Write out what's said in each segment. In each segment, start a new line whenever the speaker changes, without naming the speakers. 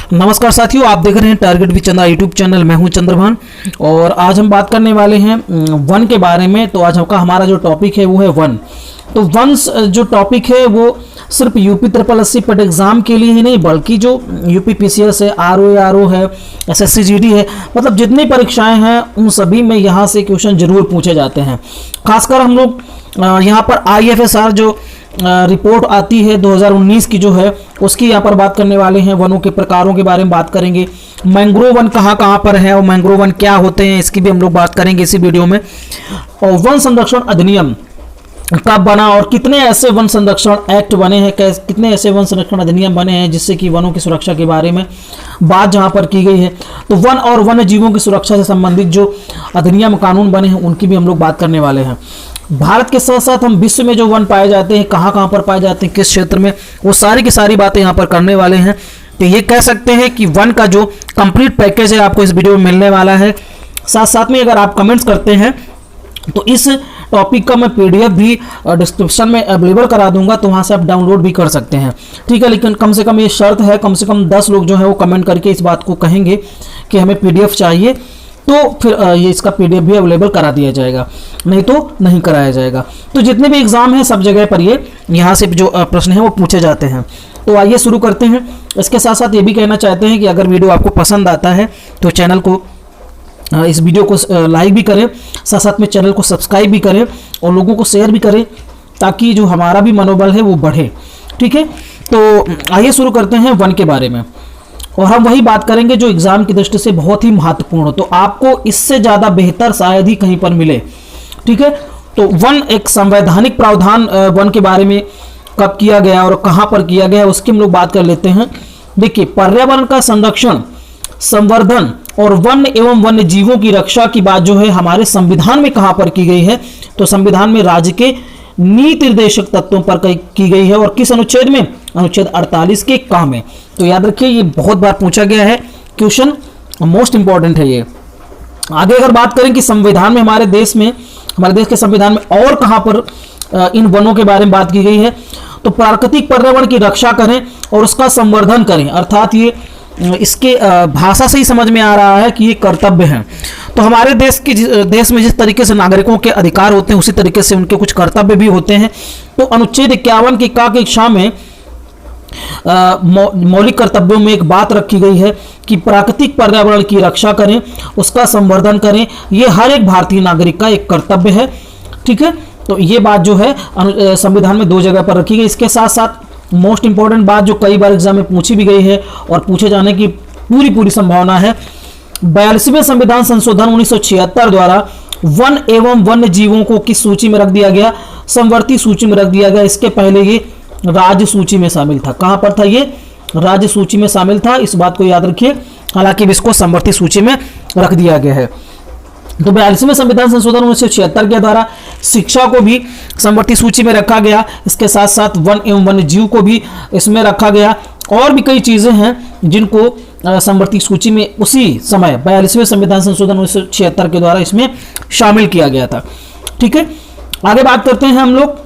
नमस्कार साथियों, आप देख रहे हैं target with Chandra YouTube channel. मैं हूं चंद्रभान और आज हम बात करने वाले हैं वन के बारे में। तो आज का हमारा जो टॉपिक है वो है वन। तो वन जो टॉपिक है वो सिर्फ यूपी SSSC पेट एग्जाम के लिए ही नहीं, बल्कि जो यूपी PCS है, RO है, SSC GD है, मतलब जितनी परीक्षाएं हैं उन सभी में यहाँ से क्वेश्चन जरूर पूछे जाते हैं। खासकर हम लोग यहाँ पर IFSR जो रिपोर्ट आती है 2019 की जो है उसकी यहाँ पर बात करने वाले हैं। वनों के प्रकारों के बारे में बात करेंगे। मैंग्रोव वन कहाँ पर है और मैंग्रोव वन क्या होते हैं इसकी भी हम लोग बात करेंगे इसी वीडियो में। और वन संरक्षण अधिनियम कब बना और कितने ऐसे वन संरक्षण एक्ट बने हैं, कितने ऐसे वन संरक्षण अधिनियम बने हैं जिससे कि वनों की सुरक्षा के बारे में बात जहां पर की गई है। तो वन और वन्य जीवों की सुरक्षा से संबंधित जो अधिनियम कानून बने हैं उनकी भी हम लोग बात करने वाले हैं। भारत के साथ साथ हम विश्व में जो वन पाए जाते हैं, कहाँ पर पाए जाते हैं, किस क्षेत्र में, वो सारी की सारी बातें यहाँ पर करने वाले हैं। तो ये कह सकते हैं कि वन का जो कंप्लीट पैकेज है आपको इस वीडियो में मिलने वाला है। साथ साथ में अगर आप कमेंट्स करते हैं तो इस टॉपिक का मैं PDF भी डिस्क्रिप्शन में अवेलेबल करा दूंगा, तो वहाँ से आप डाउनलोड भी कर सकते हैं, ठीक है। लेकिन कम से कम ये शर्त है, कम से कम 10 लोग जो है वो कमेंट करके इस बात को कहेंगे कि हमें PDF चाहिए, तो फिर ये इसका PDF भी अवेलेबल करा दिया जाएगा, नहीं तो नहीं कराया जाएगा। तो जितने भी एग्जाम हैं सब जगह पर ये यहाँ से जो प्रश्न है वो पूछे जाते हैं। तो आइए शुरू करते हैं। इसके साथ साथ ये भी कहना चाहते हैं कि अगर वीडियो आपको पसंद आता है तो चैनल को इस वीडियो को लाइक भी करें, साथ साथ में चैनल को सब्सक्राइब भी करें और लोगों को शेयर भी करें, ताकि जो हमारा भी मनोबल है वो बढ़े, ठीक है। तो आइए शुरू करते हैं वन के बारे में। और हम वही बात करेंगे जो एग्जाम की दृष्टि से बहुत ही महत्वपूर्ण हो, तो आपको इससे ज़्यादा बेहतर शायद ही कहीं पर मिले, ठीक है। तो वन एक संवैधानिक प्रावधान वन के बारे में कब किया गया और कहाँ पर किया गया उसकी हम लोग बात कर लेते हैं। देखिए, पर्यावरण का संरक्षण, संवर्धन और वन्य एवं वन्य जीवों की रक्षा की बात जो है हमारे संविधान में कहां पर की गई है, तो संविधान में राज्य के नीति निर्देशक तत्वों पर की गई है। और किस अनुच्छेद में? अनुच्छेद 48 के क में। तो याद रखिए, ये बहुत बार पूछा गया है क्वेश्चन, मोस्ट इंपॉर्टेंट है ये। आगे अगर बात करें कि संविधान में हमारे देश के संविधान में और कहां पर इन वनों के बारे में बात की गई है, तो प्राकृतिक पर्यावरण की रक्षा करें और उसका संवर्धन करें, अर्थात ये इसके भाषा से ही समझ में आ रहा है कि ये कर्तव्य है। तो हमारे देश में जिस तरीके से नागरिकों के अधिकार होते हैं उसी तरीके से उनके कुछ कर्तव्य भी होते हैं। तो अनुच्छेद 51 की क कक्षा में मौलिक कर्तव्यों में एक बात रखी गई है कि प्राकृतिक पर्यावरण की रक्षा करें, उसका संवर्धन करें, ये हर एक भारतीय नागरिक का एक कर्तव्य है, ठीक है। तो ये बात जो है संविधान में 2 जगह पर रखी गई। इसके साथ साथ मोस्ट इंपॉर्टेंट बात जो कई बार एग्जाम में पूछी भी गई है और पूछे जाने की पूरी संभावना है, 42वें संविधान संशोधन 1976 द्वारा वन एवं वन्य जीवों को किस सूची में रख दिया गया? संवर्ती सूची में रख दिया गया। इसके पहले ये राज्य सूची में शामिल था। कहां पर था ये? राज्य सूची में शामिल था, इस बात को याद रखिए। हालांकि इसको संवर्ती सूची में रख दिया गया है। तो 42वें संविधान संशोधन 1976 के द्वारा शिक्षा को भी संवर्ती सूची में रखा गया। इसके साथ साथ वन एवं वन्य जीव को भी इसमें रखा गया। और भी कई चीजें हैं जिनको संवर्ती सूची में उसी समय 42वें संविधान संशोधन 1976 के द्वारा इसमें शामिल किया गया था, ठीक है। आगे बात करते हैं हम लोग।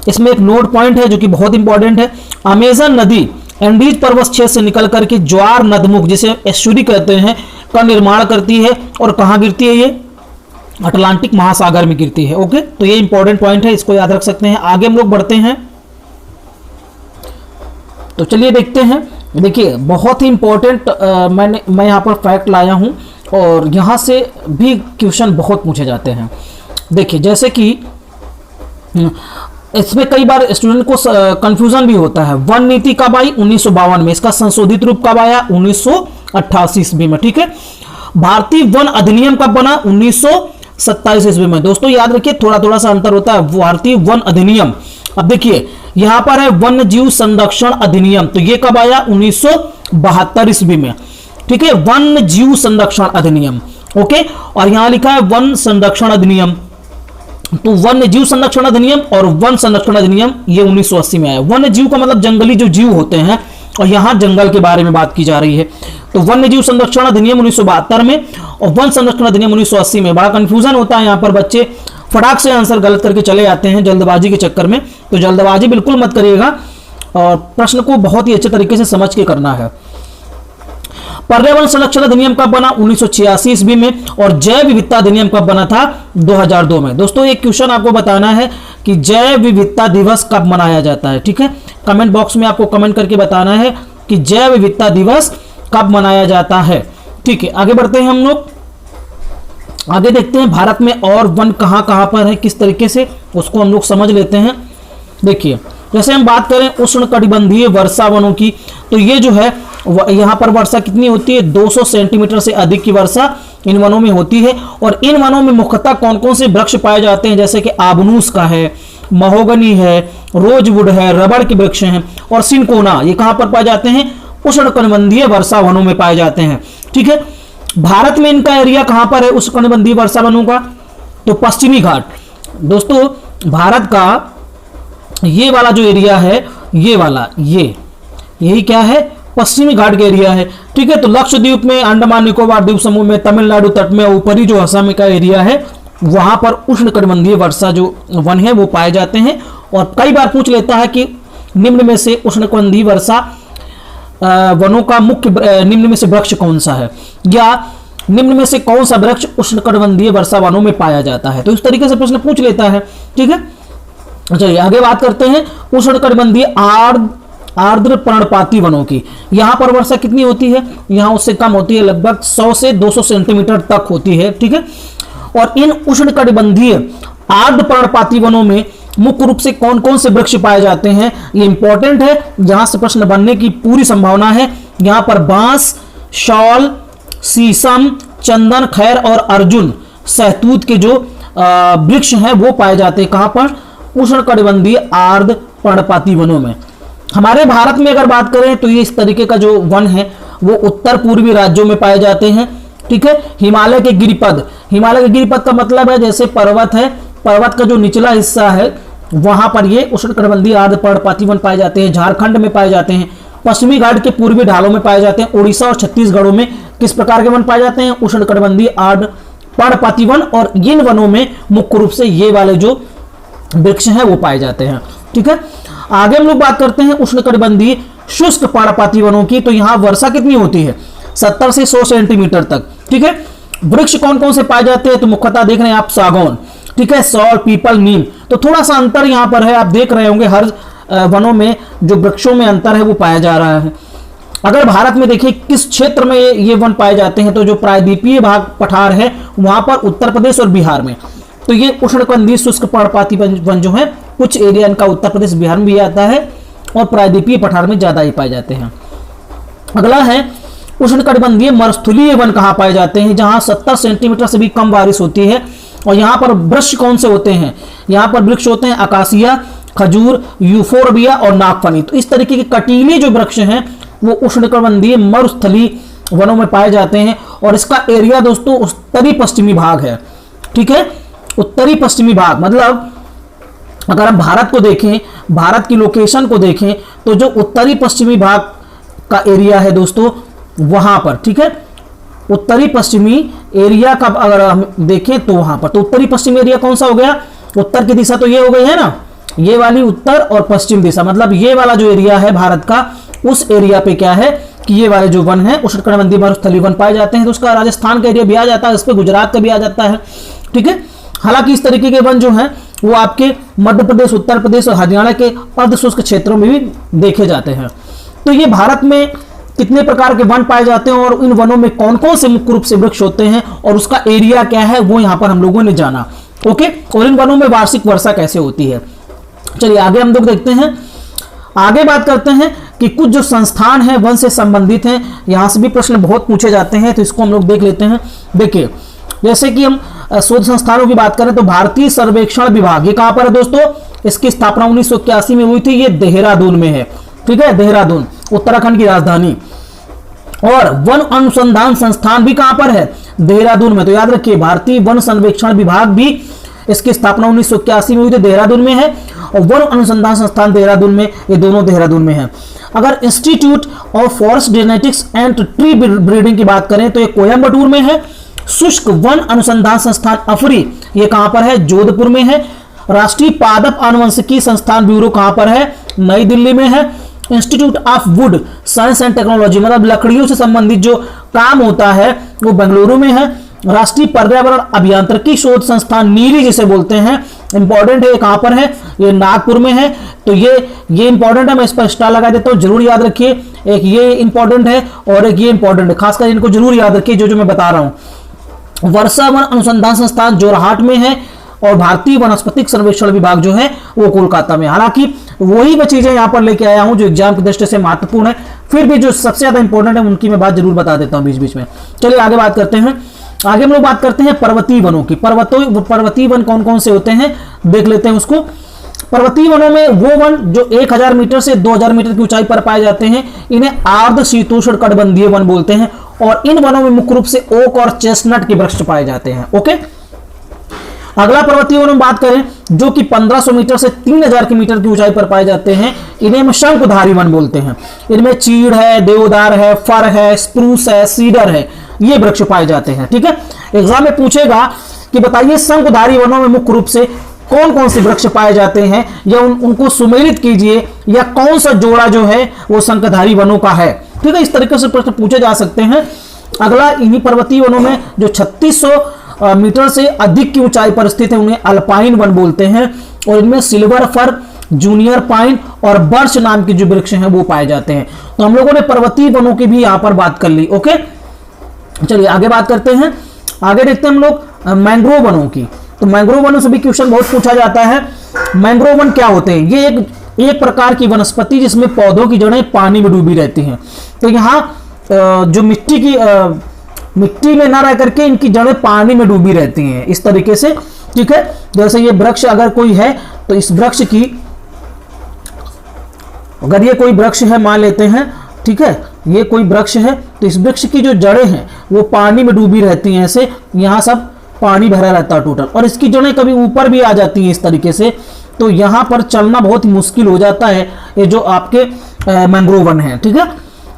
इसमें एक नोट पॉइंट है जो कि बहुत इंपॉर्टेंट है। अमेजन नदी एंडीज पर्वत क्षेत्र से निकल करके ज्वार नदमुख, जिसे एस्चुरी कहते हैं, का निर्माण करती है। और कहाँ गिरती है ये? अटलांटिक महासागर में गिरती है, ओके। तो ये इंपॉर्टेंट पॉइंट है, इसको याद रख सकते हैं। आगे हम लोग बढ़ते हैं, तो चलिए देखते हैं। देखिए, बहुत ही इंपॉर्टेंट मैं यहाँ पर फैक्ट लाया हूँ और यहाँ से भी क्वेश्चन बहुत पूछे जाते हैं। देखिए, जैसे कि इसमें कई बार स्टूडेंट को कंफ्यूजन भी होता है। वन नीति कब आई? 1952 में। इसका संशोधित रूप कब आया? 1988 ईस्वी में, ठीक है। भारतीय वन अधिनियम कब बना? 1927 ईस्वी में। दोस्तों याद रखिए, थोड़ा सा अंतर होता है। भारतीय वन अधिनियम, अब देखिए यहां पर है वन्य जीव संरक्षण अधिनियम, तो ये कब आया? 1972 ईस्वी में, ठीक है। वन्य जीव संरक्षण अधिनियम, ओके। और यहां लिखा है वन संरक्षण अधिनियम, तो वन्य जीव संरक्षण अधिनियम और वन संरक्षण अधिनियम ये 1980 में आया। वन्य जीव का मतलब जंगली जो जीव होते हैं, और यहां जंगल के बारे में बात की जा रही है। तो वन्य जीव संरक्षण अधिनियम 1972 में और वन संरक्षण अधिनियम 1980 में। बड़ा कंफ्यूजन होता है यहाँ पर, बच्चे फटाक से आंसर गलत करके चले जाते हैं जल्दबाजी के चक्कर में। तो जल्दबाजी बिल्कुल मत करिएगा और प्रश्न को बहुत ही अच्छे तरीके से समझ के करना है। पर्यावरण संरक्षण अधिनियम कब बना? 1986 ईस्वी में। और जैव विविधता अधिनियम कब बना था? 2002 में। दोस्तों एक क्वेश्चन आपको बताना है कि जैव विविधता दिवस कब मनाया जाता है, ठीक है। कमेंट बॉक्स में आपको कमेंट करके बताना है कि जैव विविधता दिवस कब मनाया जाता है, ठीक है। आगे बढ़ते हैं हम लोग, आगे देखते हैं भारत में और वन कहां कहां पर है, किस तरीके से उसको हम लोग समझ लेते हैं। देखिए जैसे हम बात करें उष्णकटिबंधीय वर्षा वनों की, तो ये जो है यहाँ पर वर्षा कितनी होती है? 200 सेंटीमीटर से अधिक की वर्षा इन वनों में होती है। और इन वनों में मुख्यतः कौन कौन से वृक्ष पाए जाते हैं? जैसे कि आबनूस का है, महोगनी है, रोजवुड है, रबड़ के वृक्ष हैं और सिनकोना। ये कहां पर पाए जाते हैं? उष्णकटिबंधीय वर्षा वनों में पाए जाते हैं, ठीक है। भारत में इनका एरिया कहां पर है उष्णकटिबंधीय वर्षा वनों का? तो पश्चिमी घाट। दोस्तों भारत का ये वाला जो एरिया है, ये वाला, यही क्या है? पश्चिमी घाट का एरिया है, ठीक है। तो लक्षद्वीप में, अंडमान निकोबार द्वीप समूह में, तमिलनाडु तट में, ऊपरी जो असम का एरिया है वहां पर उष्णकटिबंधीय वर्षा जो वन है वो पाए जाते हैं। और कई बार पूछ लेता है कि निम्न में से उष्णकटिबंधीय वर्षा वनों का मुख्य निम्न में से वृक्ष कौन सा है, या निम्न में से कौन सा वृक्ष उष्णकटिबंधीय वर्षा वनों में पाया जाता है। तो इस तरीके से प्रश्न पूछ लेता है, ठीक है। चलिए आगे बात करते हैं उष्णकटिबंधीय आर्द्र पर्णपाती वनों की। यहां पर वर्षा कितनी होती है? यहां उससे कम होती है, लगभग 100 से 200 सेंटीमीटर तक होती है, ठीक है। और इन उष्णकटिबंधीय आर्द्र पर्णपाती वनों में मुख्य रूप से कौन कौन से वृक्ष पाए जाते हैं? ये इंपॉर्टेंट है, जहां से प्रश्न बनने की पूरी संभावना है। यहां पर बांस, शॉल, शीशम, चंदन, खैर और अर्जुन सहतूत के जो वृक्ष हैं वो पाए जाते हैं। कहां पर? उष्णकटिबंधीय आर्द्र पर्णपाती वनों में। हमारे भारत में अगर बात करें तो ये इस तरीके का जो वन है वो उत्तर पूर्वी राज्यों में पाए जाते हैं, ठीक है। हिमालय के गिरिपद, हिमालय के गिरिपद का मतलब है जैसे पर्वत है, पर्वत का जो निचला हिस्सा है वहां पर ये उष्णकटिबंधीय आर्द्र पर्णपाती वन पाए जाते हैं। झारखंड में पाए जाते हैं, पश्चिमी घाट के पूर्वी ढालों में पाए जाते हैं। उड़ीसा और छत्तीसगढ़ों में किस प्रकार के वन पाए जाते हैं? उष्णकटिबंधीय आर्द्र पर्णपाती वन। और इन वनों में मुख्य रूप से ये वाले जो वृक्ष हैं वो पाए जाते हैं, ठीक है। आगे हम लोग बात करते हैं उष्णकटिबंधीय शुष्क पर्णपाती वनों की। तो यहां वर्षा कितनी होती है? 70 से 100 सेंटीमीटर तक, ठीक है। वृक्ष कौन कौन से पाए जाते हैं? तो मुख्यतः देख रहे हैं आप सागौन, ठीक है, सौर, पीपल, नीम। तो थोड़ा सा अंतर यहां पर है, आप देख रहे होंगे हर वनों में जो वृक्षों में अंतर है वो पाया जा रहा है। अगर भारत में देखिए किस क्षेत्र में ये वन पाए जाते हैं, तो जो प्रायद्वीपीय भाग पठार है वहां पर उत्तर प्रदेश और बिहार में। तो ये उष्णकटिबंधीय शुष्क पर्णपाती वन जो है कुछ एरिया इनका उत्तर प्रदेश बिहार में भी आता है और प्रायद्वीपीय पठार में ज्यादा ही पाए जाते हैं। अगला है उष्णकटिबंधीय मरुस्थलीय वन कहां पाए जाते हैं? जहां 70 सेंटीमीटर से भी कम बारिश होती है। और यहां पर वृक्ष कौन से होते हैं? यहां पर वृक्ष होते हैं अकासिया, खजूर, यूफोरबिया और नागफनी। तो इस तरीके के कटीले जो वृक्ष हैं वो उष्णकटिबंधीय मरुस्थलीय वनों में पाए जाते हैं। और इसका एरिया दोस्तों उत्तरी पश्चिमी भाग है, ठीक है। उत्तरी पश्चिमी भाग मतलब अगर हम भारत को देखें, भारत की लोकेशन को देखें, तो जो उत्तरी पश्चिमी भाग का एरिया है दोस्तों वहां पर, ठीक है। उत्तरी पश्चिमी एरिया का अगर हम देखें तो वहां पर, तो उत्तरी पश्चिमी एरिया कौन सा हो गया? उत्तर की दिशा तो ये हो गई है ना, ये वाली उत्तर और पश्चिम दिशा, मतलब ये वाला जो एरिया है भारत का, उस एरिया पे क्या है कि ये वाले जो वन है उष्णकटिबंधीय मरुस्थलीय वन पाए जाते हैं। तो उसका राजस्थान का एरिया भी आ जाता है, इस पर गुजरात का भी आ जाता है, ठीक है। हालांकि इस तरीके के वन जो हैं वो आपके मध्य प्रदेश, उत्तर प्रदेश और हरियाणा के अर्ध शुष्क क्षेत्रों में भी देखे जाते हैं। तो ये भारत में कितने प्रकार के वन पाए जाते हैं और इन वनों में कौन कौन से मुख्य रूप से वृक्ष होते हैं और उसका एरिया क्या है वो यहाँ पर हम लोगों ने जाना, ओके। और इन वनों में वार्षिक वर्षा कैसे होती है। चलिए आगे हम लोग देखते हैं, आगे बात करते हैं कि कुछ जो संस्थान हैं वन से संबंधित हैं, यहाँ से भी प्रश्न बहुत पूछे जाते हैं, तो इसको हम लोग देख लेते हैं। देखिए जैसे कि हम शोध संस्थानों की बात करें तो भारतीय सर्वेक्षण विभाग ये कहां पर है दोस्तों? इसकी स्थापना 1981 में हुई थी, ये देहरादून में है, ठीक है। देहरादून उत्तराखंड की राजधानी। और वन अनुसंधान संस्थान भी कहां पर है? देहरादून में। तो याद रखिए भारतीय वन सर्वेक्षण विभाग भी इसकी स्थापना 1981 में हुई थी, देहरादून में है। और वन अनुसंधान संस्थान देहरादून में, ये दोनों देहरादून में है। अगर institute of forest genetics and tree breeding की बात करें तो ये कोयम्बटूर में है। शुष्क वन अनुसंधान संस्थान अफरी ये कहां पर है? जोधपुर में है। राष्ट्रीय पादप आनुवंशिकी संस्थान ब्यूरो कहां पर है? नई दिल्ली में है। Institute of would science and technology, मतलब लकड़ियों से संबंधित जो काम होता है वो बेंगलुरु में है। राष्ट्रीय पर्यावरण अभियांत्रिकी शोध संस्थान नीली जिसे बोलते हैं, इंपॉर्टेंट है, कहां पर है, ये नागपुर में है। तो ये इंपॉर्टेंट है, मैं इस पर स्टार लगा देता हूं, जरूर याद रखिए। एक ये इंपॉर्टेंट है और एक ये इंपॉर्टेंट है, खासकर इनको जरूर याद रखिए जो मैं बता रहा हूं। वर्षा वन अनुसंधान संस्थान जोरहाट में है और भारतीय वनस्पतिक सर्वेक्षण विभाग जो है वो कोलकाता में। हालांकि वही मैं चीजें यहां पर लेके आया हूं जो एग्जाम की दृष्टि से महत्वपूर्ण है, फिर भी जो सबसे ज्यादा इंपॉर्टेंट है उनकी मैं बात जरूर बता देता हूं बीच बीच में। चलिए आगे बात करते हैं। आगे हम लोग बात करते हैं पर्वतीय वनों की। पर्वतीय वन कौन कौन से होते हैं देख लेते हैं उसको। पर्वतीय वनों में वो वन जो 1000 मीटर से 2000 मीटर की ऊंचाई पर पाए जाते हैं, इन्हें आर्द्र शीतोष्ण कटिबंधीय वन बोलते हैं। और इन वनों में मुख्य रूप से ओक और चेस्टनट के वृक्ष पाए जाते हैं। ओके, अगला पर्वतीय वन में बात करें जो कि 1500 मीटर से 3000 मीटर की ऊंचाई पर पाए जाते हैं, इन्हें हम शंकुधारी वन बोलते हैं। इनमें चीड़ है, देवदार है, फर है, स्प्रूस है, सीडर है, ये वृक्ष पाए जाते हैं। ठीक है, एग्जाम में पूछेगा कि बताइए शंकुधारी वनों में मुख्य रूप से कौन कौन से वृक्ष पाए जाते हैं, या उनको सुमेलित कीजिए, या कौन सा जोड़ा जो है वो शंकुधारी वनों का है। ठीक है, इस तरीके से प्रश्न पूछे जा सकते हैं। अगला, इन्हीं पर्वतीय वनों में जो 3600 मीटर से अधिक की ऊंचाई पर स्थित है उन्हें अल्पाइन वन बोलते हैं। और इनमें सिल्वर फर, जूनियर पाइन और बर्च नाम के जो वृक्ष हैं वो पाए जाते हैं। तो हम लोगों ने पर्वतीय वनों की भी यहां पर बात कर ली। ओके, चलिए आगे बात करते हैं। आगे देखते हैं हम लोग मैंग्रोव वनों की। तो मैंग्रोव वनों से भी क्वेश्चन बहुत पूछा जाता है। मैंग्रोव वन क्या होते हैं? ये एक प्रकार की वनस्पति जिसमें पौधों की जड़ें पानी में डूबी रहती हैं। तो यहाँ जो मिट्टी में ना रह करके इनकी जड़ें पानी में डूबी रहती हैं इस तरीके से। ठीक है, जैसे ये वृक्ष अगर कोई है तो इस वृक्ष की, अगर ये कोई वृक्ष है मान लेते हैं, ठीक है, ये कोई वृक्ष है तो इस वृक्ष की जो जड़ें हैं वो पानी में डूबी रहती हैं। ऐसे यहाँ सब पानी भरा रहता है टोटल, और इसकी जड़ें कभी ऊपर भी आ जाती हैं इस तरीके से। तो यहाँ पर चलना बहुत ही मुश्किल हो जाता है ये जो आपके मैंग्रोव वन है। ठीक है,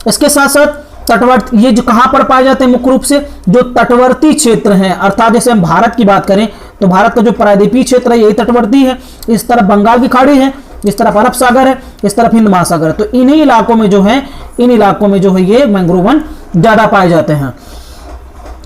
इसके साथ साथ तटवर्ती, ये जो कहां पर पाए जाते हैं मुख्य रूप से जो तटवर्ती क्षेत्र हैं, अर्थात जैसे हम भारत की बात करें तो भारत का जो प्रायद्वीपीय क्षेत्र है यही तटवर्ती है। इस तरफ बंगाल की खाड़ी है, इस तरफ अरब सागर है, इस तरफ हिंद महासागर है। तो इन्हीं इलाकों में जो है, इन इलाकों में जो है ये मैंग्रोव वन ज्यादा पाए जाते हैं।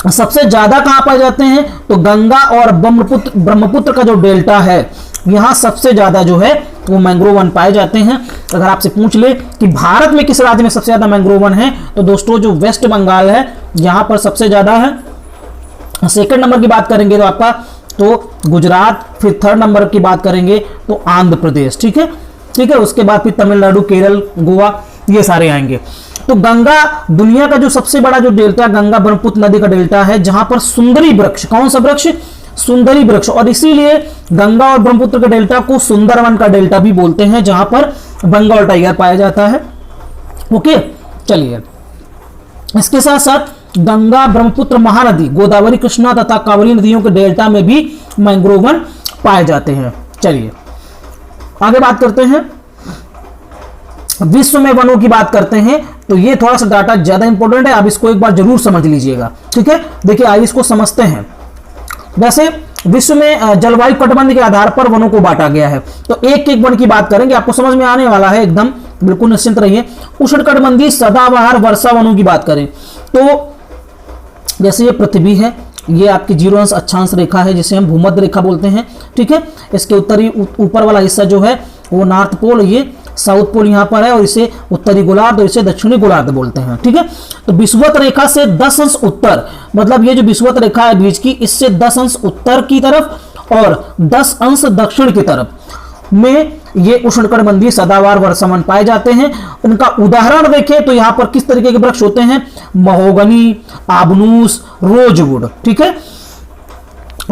सबसे ज्यादा कहां पाए जाते हैं तो गंगा और ब्रह्मपुत्र का जो डेल्टा है यहां सबसे ज्यादा जो है वो मैंग्रोव वन पाए जाते हैं। अगर आपसे पूछ ले कि भारत में किस राज्य में सबसे ज्यादा मैंग्रोव वन है, तो दोस्तों जो वेस्ट बंगाल है यहां पर सबसे ज्यादा है। सेकंड नंबर की बात करेंगे तो आपका तो गुजरात, फिर थर्ड नंबर की बात करेंगे तो आंध्र प्रदेश। ठीक है, ठीक है, उसके बाद फिर तमिलनाडु, केरल, गोवा, ये सारे आएंगे। तो गंगा, दुनिया का जो सबसे बड़ा जो डेल्टा गंगा ब्रह्मपुत्र नदी का डेल्टा है, जहां पर सुंदरी वृक्ष, कौन सा वृक्ष? सुंदरी वृक्ष, और इसीलिए गंगा और ब्रह्मपुत्र के डेल्टा को सुंदरवन का डेल्टा भी बोलते हैं, जहां पर बंगाल टाइगर पाया जाता है। ओके, चलिए इसके साथ साथ गंगा, ब्रह्मपुत्र, महानदी, गोदावरी, कृष्णा तथा कावेरी नदियों के डेल्टा में भी मैंग्रोव वन पाए जाते हैं। चलिए आगे बात करते हैं, विश्व में वनों की बात करते हैं। तो ये थोड़ा सा डाटा ज्यादा इंपॉर्टेंट है, आप इसको एक बार जरूर समझ लीजिएगा। ठीक है, देखिए आइए इसको समझते हैं। वैसे विश्व में जलवायु कटबंध के आधार पर वनों को बांटा गया है। तो एक एक वन की बात करेंगे, आपको समझ में आने वाला है एकदम, बिल्कुल निश्चिंत रहिए। उष्णकटिबंधीय सदाबहार वर्षा वनों की बात करें तो जैसे ये पृथ्वी है, ये आपकी 0 अंश अक्षांश रेखा है जिसे हम भूमध्य रेखा बोलते हैं। ठीक है, इसके उत्तरी ऊपर वाला हिस्सा जो है वो नॉर्थ पोल, ये साउथ पोल यहाँ पर है, और इसे उत्तरी गोलार्ध और इसे दक्षिणी गोलार्ध बोलते हैं। ठीक है, तो विषुवत रेखा से 10 अंश उत्तर, मतलब ये जो विषुवत रेखा है बीच की, इससे 10 अंश उत्तर की तरफ और 10 अंश दक्षिण की तरफ में ये उष्णकटिबंधीय सदाबहार वर्षा वन पाए जाते हैं। उनका उदाहरण देखें तो यहाँ पर किस तरीके के वृक्ष होते हैं? महोगनी, आबनूस, रोजवुड। ठीक है,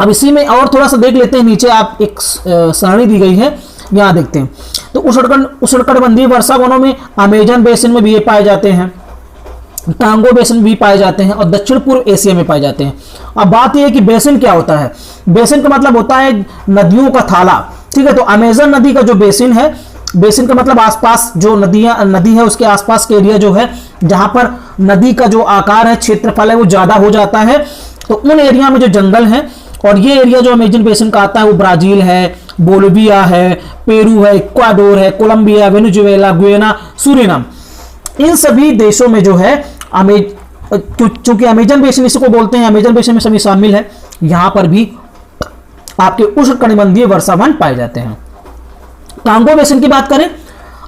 अब इसी में और थोड़ा सा देख लेते हैं, नीचे आप एक सरणी दी गई है, यहां देखते हैं। तो उष्णकटिबंधीय वर्षा वनों में अमेजन बेसिन में भी ये पाए जाते हैं, टांगो बेसिन भी पाए जाते हैं, और दक्षिण पूर्व एशिया में पाए जाते हैं। अब बात यह है कि बेसिन क्या होता है? बेसिन का मतलब होता है नदियों का थाला। ठीक है, तो अमेजन नदी का जो बेसिन है, बेसिन का मतलब आसपास जो नदी है उसके आसपास के एरिया जो है जहां पर नदी का जो आकार है, क्षेत्रफल है, वो ज्यादा हो जाता है। तो उन एरिया में जो जंगल है, और ये एरिया जो अमेजन बेसिन का आता है वो ब्राजील है, बोलिविया है, पेरू है, इक्वाडोर है, कोलंबिया, वेनेजुएला, गुयाना, सूरिनाम। इन सभी देशों में जो है चूंकि अमेजन बेसिन इसी को बोलते हैं, अमेजन बेसिन में सभी शामिल है, यहां पर भी आपके उष्णकटिबंधीय वर्षा वन पाए जाते हैं। कांगो बेसिन की बात करें,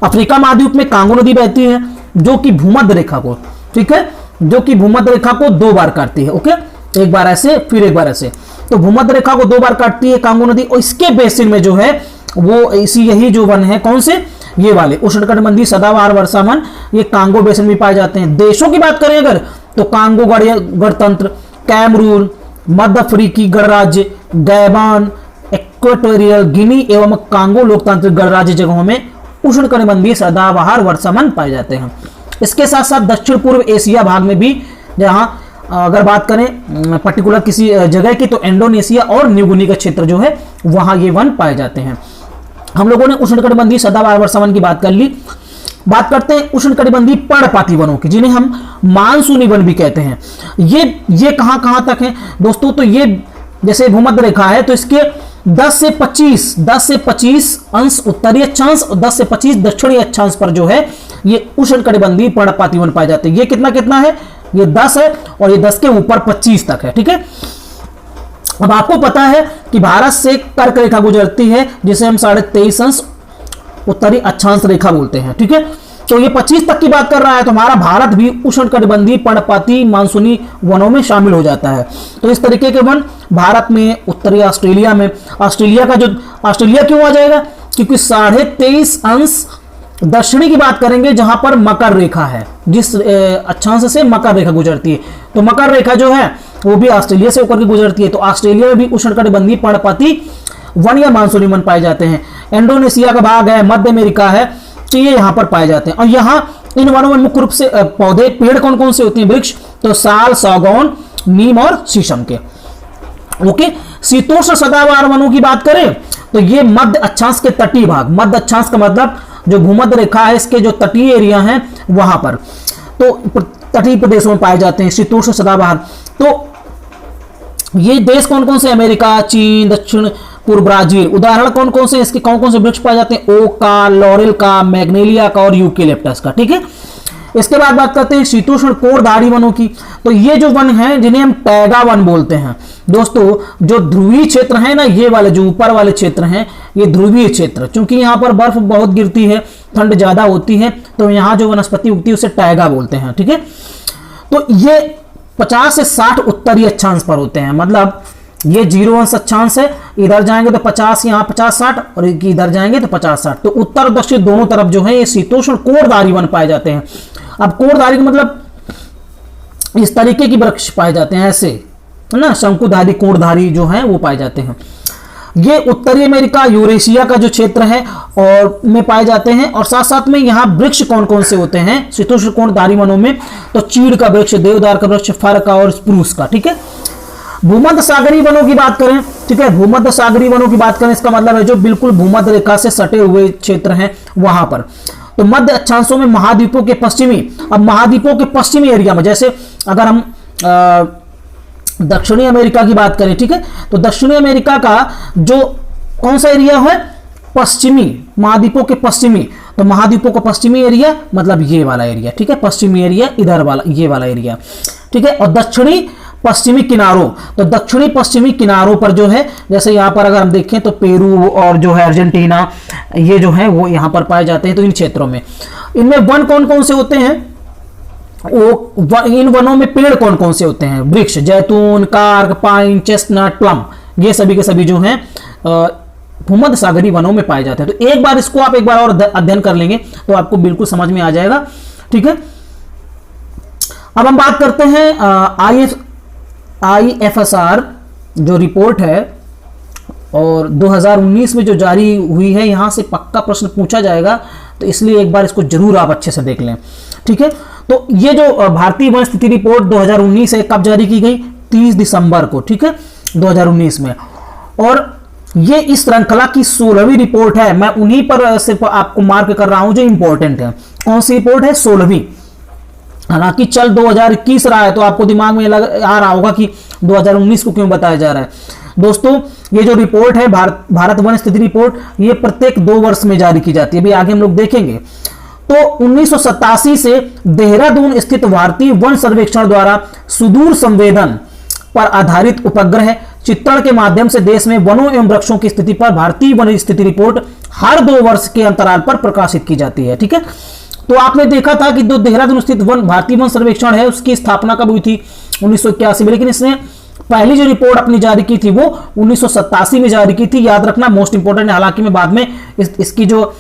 अफ्रीका महाद्वीप में कांगो नदी बहती है जो कि भूमध्य रेखा को, ठीक है, जो कि भूमध्य रेखा को 2 बार काटती है। ओके, एक बार ऐसे फिर एक बार ऐसे, तो भूमध्य रेखा को 2 बार काटती है कांगो नदी, और इसके बेसिन में जो है वो यही जो वन है, कौन से, ये वाले उष्णकटिबंधीय सदाबहार वर्षा वन, ये कांगो बेसिन में पाए जाते हैं। देशों की बात करें अगर, तो कांगो गणतंत्र, कैमरून, मध्य अफ्रीकी गणराज्य, गैबान, इक्वेटोरियल गिनी एवं कांगो लोकतांत्रिक गणराज्य जगहों में उष्णकटिबंधीय सदाबहार वर्षा वन पाए जाते हैं। इसके साथ साथ दक्षिण पूर्व एशिया भाग में भी, जहां अगर बात करें पर्टिकुलर किसी जगह की, तो इंडोनेशिया और न्यू गिनी का क्षेत्र जो है वहां ये वन पाए जाते हैं। हम लोगों ने उष्णकटिबंधीय सदाबहार वर्षा वन की बात कर ली। बात करते हैं उष्णकटिबंधीय पर्णपाती वनों की, जिन्हें हम मानसूनी वन भी कहते हैं। ये कहां तक है दोस्तों, तो ये जैसे भूमध्य रेखा है तो इसके 10 से 25 अंश उत्तरी अक्षांश और 10 से 25 दक्षिणी अक्षांश पर जो है ये उष्णकटिबंधीय पर्णपाती वन पाए जाते हैं। ये कितना है, ये 10 है, और ये 10 के ऊपर 25 तक है, ठीक है। अब आपको पता है कि भारत से कर्क रेखा गुजरती है, जिसे हम 23.5 अंश उत्तरी अक्षांश रेखा बोलते हैं, ठीक है। तो ये 25 तक की बात कर रहा है, तो हमारा भारत भी उष्णकटिबंधीय पर्णपाती मानसूनी वनों में शामिल हो जाता है। तो इस तरीके के वन भारत में, उत्तरी ऑस्ट्रेलिया में, ऑस्ट्रेलिया क्यों आ जाएगा, क्योंकि 23.5 अंश दक्षिणी की बात करेंगे, जहां पर मकर रेखा है, जिस अक्षांश से मकर रेखा गुजरती है, तो मकर रेखा जो है वो भी ऑस्ट्रेलिया से होकर के गुजरती है। तो ऑस्ट्रेलिया में भी उष्णकटिबंधीय पर्णपाती वन या मानसूनी वन पाए जाते हैं। इंडोनेशिया का भाग है, मध्य अमेरिका है, तो ये यहां पर पाए जाते हैं। और यहां इन वनों में मुख्य रूप से पौधे, पेड़ कौन कौन से होते हैं, वृक्ष, तो साल, सागौन, नीम और शीशम के। ओके, शीतोष्ण सदाबहार वनों की बात करें तो ये मध्य अक्षांश के तटीय भाग, मध्य अक्षांश का मतलब जो भूमध्य रेखा है इसके जो तटीय एरिया हैं वहां पर, तो तटीय प्रदेशों में पाए जाते हैं शीतोष्ण सदाबहार। तो ये देश कौन कौन से, अमेरिका, चीन, दक्षिण पूर्व ब्राजील। उदाहरण कौन कौन से इसके, कौन कौन से वृक्ष पाए जाते हैं, ओक का, लॉरेल का, मैग्नेलिया का और यूकेलिप्टस का, ठीक है। इसके बाद बात करते हैं शीतोष्ण कोरधारी वनों की। तो ये जो वन हैं जिन्हें हम टैगा वन बोलते हैं दोस्तों, जो ध्रुवीय क्षेत्र है ना, ये वाले जो ऊपर वाले क्षेत्र हैं ये ध्रुवीय क्षेत्र, क्योंकि यहाँ पर बर्फ बहुत गिरती है, ठंड ज्यादा होती है, तो यहाँ जो वनस्पति उगती है उसे टैगा बोलते हैं, ठीक है। तो ये 50 से 60 उत्तरी अक्षांश पर होते हैं, मतलब ये 0 अंश अक्षांश है, इधर जाएंगे तो 50, यहाँ 50-60, और इधर जाएंगे तो 50-60। तो उत्तर और दक्षिण दोनों तरफ जो है ये शीतोष्ण कोरधारी वन पाए जाते हैं। अब कोरधारी का मतलब इस तरीके की वृक्ष पाए जाते हैं, ऐसे है ना, शंकुधारी, कोरधारी जो है वो पाए जाते हैं। ये उत्तरी अमेरिका, यूरेशिया का जो क्षेत्र है और में पाए जाते हैं। और साथ साथ में यहाँ वृक्ष कौन कौन से होते हैं शीतोष्ण कोरधारी वनों में, तो चीड़ का वृक्ष, देवदार का वृक्ष, फर का और स्प्रूस का, ठीक है। भूमध्य सागरीय वनों की बात करें, ठीक है, भूमध्य सागरीय वनों की बात करें, इसका मतलब है जो बिल्कुल भूमध्य रेखा से सटे हुए क्षेत्र हैं वहां पर। तो मध्य अक्षांशों में महाद्वीपों के पश्चिमी, अब महाद्वीपों के पश्चिमी एरिया में, जैसे अगर हम दक्षिणी अमेरिका की बात करें, ठीक है, तो दक्षिणी अमेरिका का जो कौन सा एरिया है, पश्चिमी, महाद्वीपों के पश्चिमी, तो महाद्वीपों का पश्चिमी एरिया मतलब ये वाला एरिया, ठीक है, पश्चिमी एरिया इधर वाला, ये वाला एरिया, ठीक है। और दक्षिणी पश्चिमी किनारों, तो दक्षिणी पश्चिमी किनारों पर जो है, जैसे यहां पर अगर हम देखें तो पेरू और जो है अर्जेंटीना, ये जो है वो यहां पर पाए जाते हैं। तो इन क्षेत्रों में, इनमें वन कौन कौन से होते हैं, इन वनों में पेड़ कौन कौन से होते हैं, वृक्ष, जैतून, कार्क, पाइन, चेस्टनट, प्लम, ये सभी के सभी जो हैं भूमध्य सागरीय वनों में पाए जाते हैं। तो एक बार इसको आप एक बार और अध्ययन कर लेंगे तो आपको बिल्कुल समझ में आ जाएगा, ठीक है। अब हम बात करते हैं IFSR जो रिपोर्ट है और 2019 में जो जारी हुई है, यहां से पक्का प्रश्न पूछा जाएगा, तो इसलिए एक बार इसको जरूर आप अच्छे से देख लें, ठीक है। तो ये जो भारतीय वन स्थिति रिपोर्ट 2019 है, कब जारी की गई, 30 दिसंबर को, ठीक है, 2019 में। और ये इस श्रृंखला की 16वीं रिपोर्ट है। मैं उन्हीं पर सिर्फ आपको मार्क कर रहा हूं जो इंपॉर्टेंट है। कौन सी रिपोर्ट है, 16वीं। हालांकि चल 2021 रहा है तो आपको दिमाग में आ रहा होगा कि 2019 को क्यों बताया जा रहा है। दोस्तों ये जो रिपोर्ट है भारत वन स्थिति रिपोर्ट, ये प्रत्येक 2 वर्ष में जारी की जाती है, अभी आगे हम लोग देखेंगे। तो 1987 से देहरादून स्थित भारतीय वन सर्वेक्षण द्वारा सुदूर संवेदन पर आधारित उपग्रह चित्रण के माध्यम से देश में वनों एवं वृक्षों की स्थिति पर भारतीय वन स्थिति रिपोर्ट हर 2 वर्ष के अंतराल पर प्रकाशित की जाती है। ठीक है, तो आपने देखा था कि जो देहरादून स्थित भारतीय वन सर्वेक्षण है उसकी स्थापना कब हुई थी? 1981 में, लेकिन इसने पहली जो रिपोर्ट अपनी जारी की थी वो 1987 में जारी की थी। याद रखना, मोस्ट इंपोर्टेंट है। हालांकि मैं बाद में इसकी जो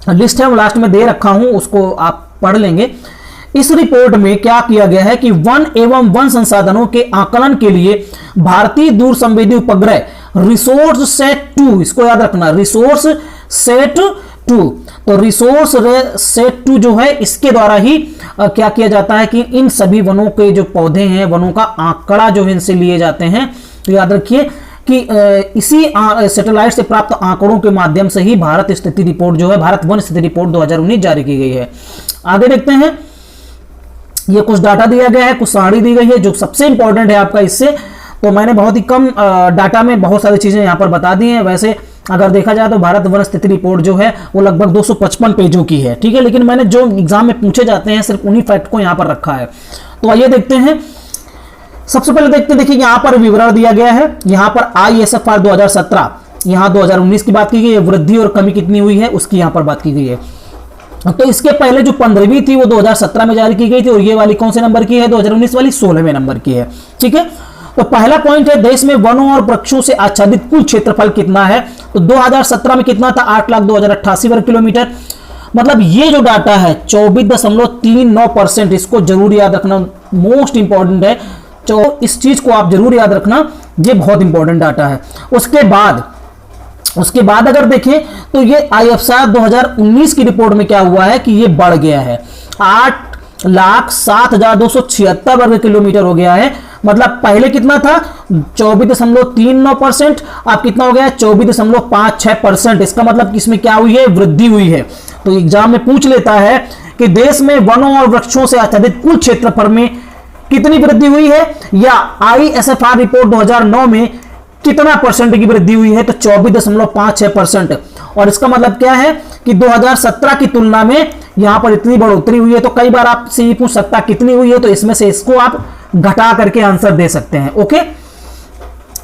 लिस्ट है वो लास्ट में दे रखा हूं, उसको आप पढ़ लेंगे। इस रिपोर्ट में क्या किया गया है कि वन एवं वन संसाधनों के आकलन के लिए भारतीय दूर संवेदी उपग्रह रिसोर्स सेट 2, इसको याद रखना, रिसोर्स सेट 2, तो रिसोर्स सेट 2 जो है इसके द्वारा ही क्या किया जाता है कि इन सभी वनों के जो पौधे हैं, वनों का आंकड़ा जो है इनसे लिए जाते हैं। तो याद रखिए कि इसी सैटेलाइट से प्राप्त आंकड़ों के माध्यम से ही भारत स्थिति रिपोर्ट जो है, भारत वन स्थिति रिपोर्ट 2019 जारी की गई है। आगे देखते हैं, ये कुछ डाटा दिया गया है, कुछ सारणी दी गई है जो सबसे इंपॉर्टेंट है आपका इससे। तो मैंने बहुत ही कम डाटा में बहुत सारी चीजें यहां पर बता दी हैं। वैसे अगर देखा जाए तो भारत वन स्थिति रिपोर्ट जो है वो लगभग 255 पेजों की है। ठीक है, लेकिन मैंने जो एग्जाम में पूछे जाते हैं सिर्फ उन्हीं फैक्ट को यहां पर रखा है। तो आइए देखते हैं, सबसे पहले देखते हैं, देखिए यहां पर विवरण दिया गया है। यहां पर ISFR 2017, यहां 2019 की बात की गई है, वृद्धि और कमी कितनी हुई है उसकी यहां पर बात की गई है। तो इसके पहले जो 15वीं थी वो 2017 में जारी की गई थी, और ये वाली कौन से नंबर की है? 2019 वाली 16वें नंबर की है। ठीक है, तो पहला पॉइंट है, देश में वनों और वृक्षों से आच्छादित कुल क्षेत्रफल कितना है? तो 2017 में कितना था? 8,02,088 वर्ग किलोमीटर। मतलब ये जो डाटा है 24.39%, इसको जरूर याद रखना, मोस्ट इंपॉर्टेंट है। तो इस चीज को आप जरूर याद रखना, ये बहुत इंपॉर्टेंट डाटा है। उसके बाद अगर देखें तो ये IFR 2019 की रिपोर्ट में क्या हुआ है कि ये बढ़ गया है, 8,07,276 वर्ग किलोमीटर हो गया है। मतलब पहले कितना था? 24.39%, अब कितना हो गया? 24.56%। इसका मतलब कि इसमें क्या हुई है? वृद्धि हुई है। तो एग्जाम में पूछ लेता है कि देश में वनों और वृक्षों से आच्छादित कुल क्षेत्रफल में कितनी वृद्धि हुई है, या ISFR रिपोर्ट 2009 में कितना परसेंट की वृद्धि हुई है? तो 24.56%। और इसका मतलब क्या है कि 2017 की तुलना में यहां पर इतनी बढ़ोतरी हुई है। तो कई बार आपसे ये पूछ सकता कितनी हुई है, तो इसमें से इसको आप घटा करके आंसर दे सकते हैं। ओके,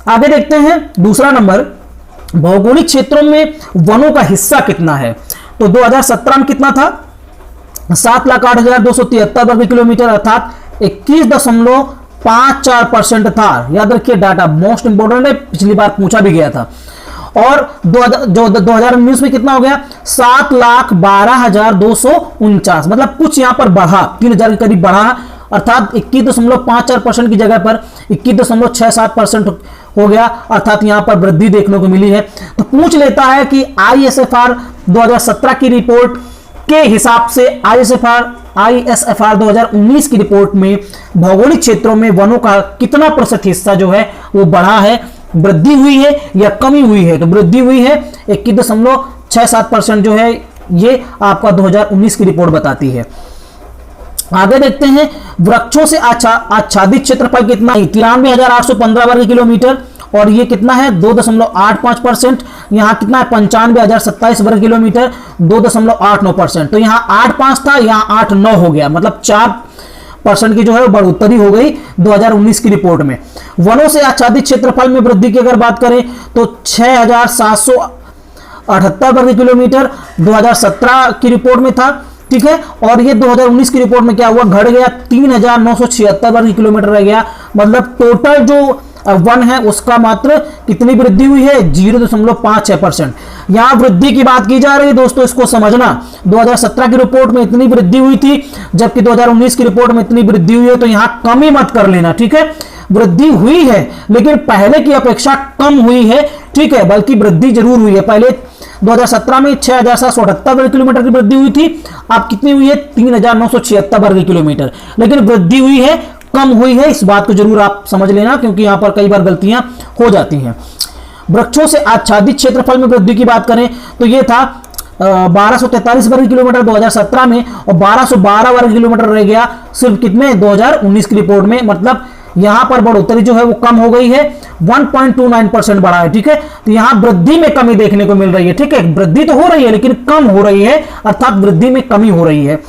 आगे देखते हैं दूसरा नंबर, भौगोलिक क्षेत्रों में वनों का हिस्सा कितना है? तो 2017 में कितना था? 7,08,273 वर्ग किलोमीटर, अर्थात 21.54% था। याद रखिए, डाटा मोस्ट इंपोर्टेंट है, पिछली बार पूछा भी गया था। और 2019 में कितना हो गया? 7,12,249, मतलब कुछ यहां पर बढ़ा, 3,000 के करीब बढ़ा, अर्थात 21.54% की जगह पर 21.67% हो गया, अर्थात यहां पर वृद्धि देखने को मिली है। तो पूछ लेता है कि ISFR 2017 की रिपोर्ट के हिसाब से ISFR 2019 की रिपोर्ट में भौगोलिक क्षेत्रों में वनों का कितना प्रतिशत हिस्सा जो है वो बढ़ा है, वृद्धि हुई है या कमी हुई है? तो वृद्धि हुई है, 21.67% जो है ये आपका 2019 की रिपोर्ट बताती है। आगे देखते हैं, वृक्षों से आच्छादित क्षेत्रफल कितना? 93,815 वर्ग किलोमीटर, और ये कितना है? 2.85%। यहाँ कितना है? 95,027 वर्ग किलोमीटर, 2.89%। तो यहाँ 8.5 था, यहाँ 8.9 हो गया, मतलब 4% की जो है वो बढ़ोतरी हो गई 2019 की रिपोर्ट में। वनों से आच्छादित क्षेत्रफल में वृद्धि की अगर बात करें तो 6,778 वर्ग किलोमीटर 2017 की रिपोर्ट में था। ठीक है, और ये 2019 की रिपोर्ट में क्या हुआ? घट गया, 3,976 वर्ग किलोमीटर रह गया। मतलब टोटल जो वन है उसका मात्र कितनी वृद्धि हुई है? 0.56%। यहां वृद्धि की बात की जा रही है दोस्तों, इसको समझना। 2017 की रिपोर्ट में इतनी वृद्धि हुई थी, जबकि 2019 की रिपोर्ट में इतनी वृद्धि हुई है, तो यहां कमी मत कर लेना। ठीक है, वृद्धि हुई है लेकिन पहले की अपेक्षा कम हुई है। ठीक है, बल्कि वृद्धि जरूर हुई है। पहले 2017 में 6,778 वर्ग किलोमीटर की वृद्धि हुई थी, अब कितनी हुई है? 3,976 वर्ग किलोमीटर, लेकिन वृद्धि हुई है, कम हुई है। इस बात को जरूर आप समझ लेना, क्योंकि यहां पर कई बार गलतियां हो जाती हैं। वृक्षों से आच्छादित क्षेत्रफल में वृद्धि की बात करें तो यह था 1243 वर्ग किलोमीटर 2017 में, और 1212 वर्ग किलोमीटर रह गया सिर्फ कितने? 2019 की रिपोर्ट में। मतलब यहां पर बढ़ोतरी जो है वो कम हो गई है, 1.29% बढ़ा है। ठीक है, तो यहां वृद्धि में कमी देखने को मिल रही है। ठीक है, वृद्धि तो हो रही है लेकिन कम हो रही है, अर्थात वृद्धि में कमी हो रही है।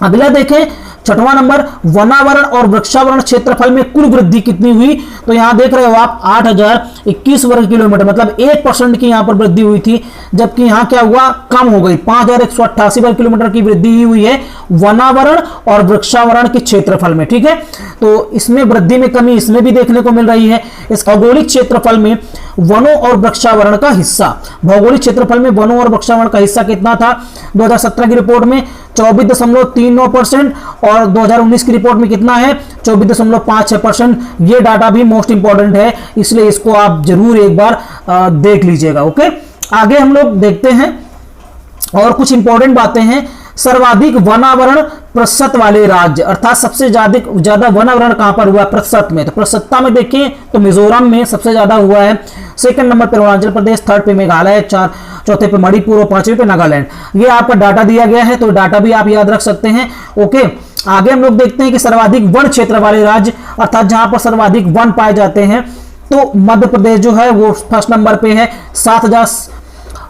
अगला देखें, छठवां नंबर, वनावरण और वृक्षावरण क्षेत्रफल में कुल वृद्धि कितनी हुई। तो यहां देख रहे हो आप 8021 वर्ग किलोमीटर, मतलब 1% की यहां पर वृद्धि हुई थी, जबकि यहां क्या हुआ, कम हो गई, 5188 वर्ग किलोमीटर की वृद्धि ही हुई है वनावरण और वृक्षावरण के क्षेत्रफल में। ठीक है, तो इसमें वृद्धि में कमी इसमें भी देखने को मिल रही है। इस भौगोलिक क्षेत्रफल में वनों और वृक्षावरण का हिस्सा, भौगोलिक क्षेत्रफल में वनों और वृक्षावरण का हिस्सा कितना था 2017 की रिपोर्ट में 24.39% और 2019 की रिपोर्ट में कितना है 24.56%। ये डाटा भी मोस्ट इंपॉर्टेंट है, इसलिए इसको आप जरूर एक बार देख लीजिएगा। ओके, आगे हम लोग देखते हैं और कुछ इंपॉर्टेंट बातें हैं। सर्वाधिक वनावरण प्रतिशत वाले राज्य, अर्थात सबसे ज्यादा वनावरण कहां पर हुआ प्रतिशत में, तो प्रतिशतता में देखें तो मिजोरम में सबसे ज्यादा हुआ है, सेकंड नंबर पर अरुणाचल प्रदेश, थर्ड पे मेघालय, चौथे पे मणिपुर और पांचवें पे नागालैंड। ये आपका डाटा दिया गया है, तो डाटा भी आप याद रख सकते हैं। ओके, आगे हम लोग देखते हैं कि सर्वाधिक वन क्षेत्र वाले राज्य, अर्थात जहां पर सर्वाधिक वन पाए जाते हैं, तो मध्य प्रदेश जो है वो फर्स्ट नंबर पे है, 7000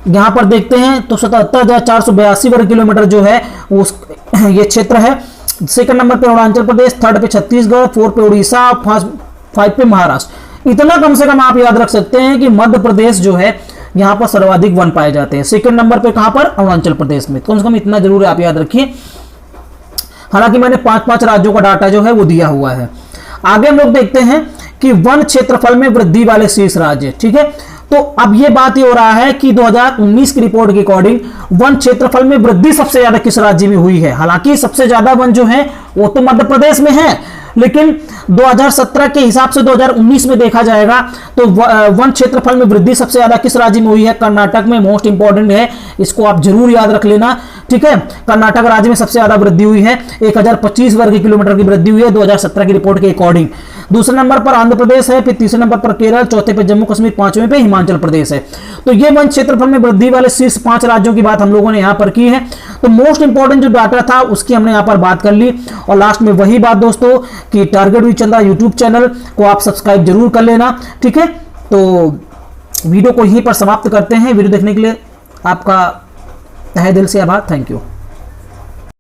यहां पर देखते हैं तो 77,482 वर्ग किलोमीटर जो है उस ये क्षेत्र है। सेकंड नंबर पे अरुणाचल प्रदेश, थर्ड पे छत्तीसगढ़, फोर्थ पे उड़ीसा, फाइव पे महाराष्ट्र। इतना कम से कम आप याद रख सकते हैं कि मध्य प्रदेश जो है यहां पर सर्वाधिक वन पाए जाते हैं। सेकंड नंबर पे कहां पर, अरुणाचल प्रदेश में। कम से कम इतना जरूर आप याद रखिए। हालांकि मैंने 5 राज्यों का डाटा जो है वो दिया हुआ है। आगे हम लोग देखते हैं कि वन क्षेत्रफल में वृद्धि वाले शीर्ष राज्य। ठीक है, तो अब ये बात ये हो रहा है कि 2019 की रिपोर्ट के अकॉर्डिंग वन क्षेत्रफल में वृद्धि सबसे ज्यादा किस राज्य में हुई है। हालांकि सबसे ज्यादा वन जो है वो तो मध्य प्रदेश में है, लेकिन 2017 के हिसाब से 2019 में देखा जाएगा तो वन क्षेत्रफल में वृद्धि सबसे ज्यादा किस राज्य में हुई है, कर्नाटक में। मोस्ट इंपॉर्टेंट है, इसको आप जरूर याद रख लेना। ठीक है, कर्नाटक राज्य में सबसे ज्यादा वृद्धि हुई है, 1025 वर्ग किलोमीटर की वृद्धि हुई है 2017 की रिपोर्ट के अकॉर्डिंग। दूसरे नंबर पर आंध्र प्रदेश है, फिर तीसरे नंबर पर केरल, चौथे पे जम्मू कश्मीर, पांचवें पे हिमाचल प्रदेश है। तो ये वन क्षेत्रफल में वृद्धि वाले शीर्ष 5 राज्यों की बात हम लोगों ने यहां पर की है। तो मोस्ट इंपॉर्टेंट जो डाटा था उसकी हमने यहां पर बात कर ली। और लास्ट में वही बात दोस्तों कि target with Chandra YouTube channel को आप सब्सक्राइब जरूर कर लेना। ठीक है, तो वीडियो को यहीं पर समाप्त करते हैं। वीडियो देखने के लिए आपका तहे दिल से आभार। Thank you.